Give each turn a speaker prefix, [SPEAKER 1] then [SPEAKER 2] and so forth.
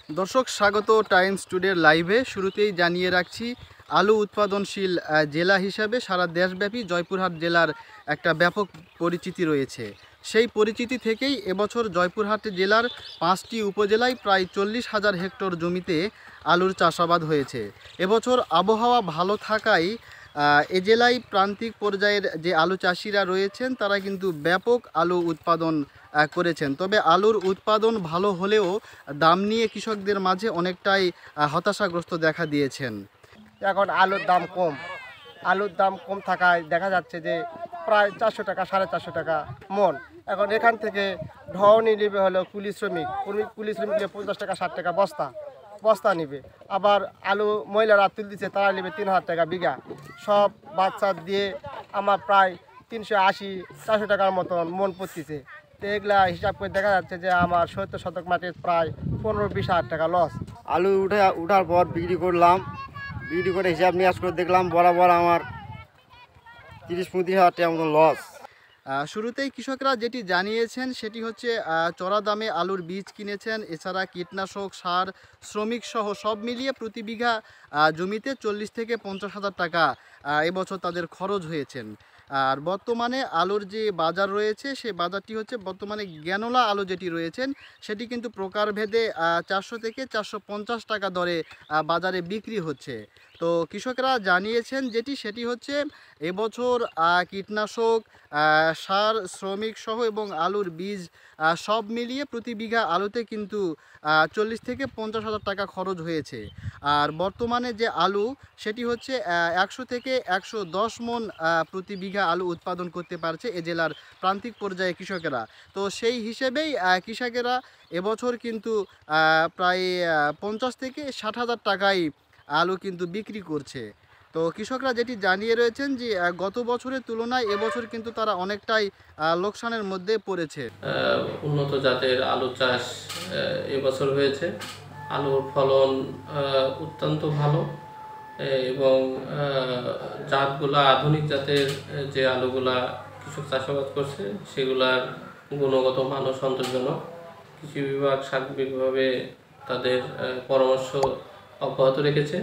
[SPEAKER 1] দর্শক স্বাগত টাইমস টুডের লাইভে। শুরুতেই জানিয়ে রাখছি, আলু উৎপাদনশীল জেলা হিসাবে সারা দেশব্যাপী জয়পুরহাট জেলার একটা ব্যাপক পরিচিতি রয়েছে। সেই পরিচিতি থেকেই এবছর জয়পুরহাট জেলার 5টি উপজেলায় প্রায় 40,000 হেক্টর জমিতে আলুর চাষাবাদ হয়েছে। এবছর আবহাওয়া ভালো থাকায় এ জেলায় প্রান্তিক পর্যায়ের যে আলু চাষিরা রয়েছেন তারা কিন্তু ব্যাপক আলু উৎপাদন করেছেন। তবে আলুর উৎপাদন ভালো হলেও দাম নিয়ে কৃষকদের মাঝে অনেকটাই হতাশাগ্রস্ত দেখা দিয়েছেন।
[SPEAKER 2] এখন আলুর দাম কম থাকায় দেখা যাচ্ছে যে প্রায় 400 টাকা 450 টাকা মন। এখন এখান থেকে ঢওনি নেবে হলো কুলি শ্রমিক নিবে 50 টাকা 60 টাকা বস্তা নিবে। আবার আলু মহিলারা তুলতেছে, তারা নেবে 3000 টাকা বিঘা। সব বাচ্চা দিয়ে আমার প্রায় 380-400 টাকার মতন মন পড়তেছে। তো এগুলা হিসাব করে দেখা যাচ্ছে যে আমার 70 শতক মাটির প্রায় 15-20 হাজার টাকা লস।
[SPEAKER 3] আলু উঠার পর বিক্রি করলাম, বিক্রি করে হিসাব নিকাশ করে দেখলাম বরাবর আমার 30-35 হাজার টাকার মতো লস।
[SPEAKER 1] শুরুতেই কৃষকরা যেটি জানিয়েছেন সেটি হচ্ছে চড়া দামে আলুর বীজ কিনেছেন, এছাড়া কীটনাশক, সার, শ্রমিক সহ সব মিলিয়ে প্রতি বিঘা জমিতে 40 থেকে 50 হাজার টাকা এবছর তাদের খরচ হয়েছেন। আর বর্তমানে আলুর যে বাজার রয়েছে সেই বাজারটি হচ্ছে বর্তমানে গ্যানোলা আলু যেটি রয়েছেন সেটি কিন্তু প্রকারভেদে 400 থেকে 450 টাকা দরে বাজারে বিক্রি হচ্ছে। তো কৃষকরা জানিয়েছেন সেটি হচ্ছে এবছর কীটনাশক, সার, শ্রমিক সহ এবং আলুর বীজ সব মিলিয়ে প্রতি বিঘা আলুতে কিন্তু 40 থেকে 50 হাজার টাকা খরচ হয়েছে। আর বর্তমানে যে আলু সেটি হচ্ছে 100 থেকে 110 মন প্রতি বিঘা আলু উৎপাদন করতে পারছে এ জেলার প্রান্তিক পর্যায়ে কৃষকেরা। তো সেই হিসেবেই কৃষকেরা এবছর কিন্তু প্রায় 50 থেকে 60 হাজার টাকায় আলু কিন্তু বিক্রি করছে। তো কৃষকরা যেটি জানিয়ে রয়েছেন যে গত বছরের তুলনায় এবছর কিন্তু তারা অনেকটাই লোকসানের মধ্যে পড়েছে।
[SPEAKER 4] উন্নত জাতের আলু চাষ এবছর হয়েছে। আলুর ফলন অত্যন্ত ভালো এবং জাতগুলা আধুনিক জাতের যে আলুগুলা কৃষক চাষাবাদ করছে সেগুলার গুণগত মানও সন্তোষজনক। কৃষি বিভাগ সার্বিকভাবে তাদের পরামর্শ অব্যাহত রেখেছে।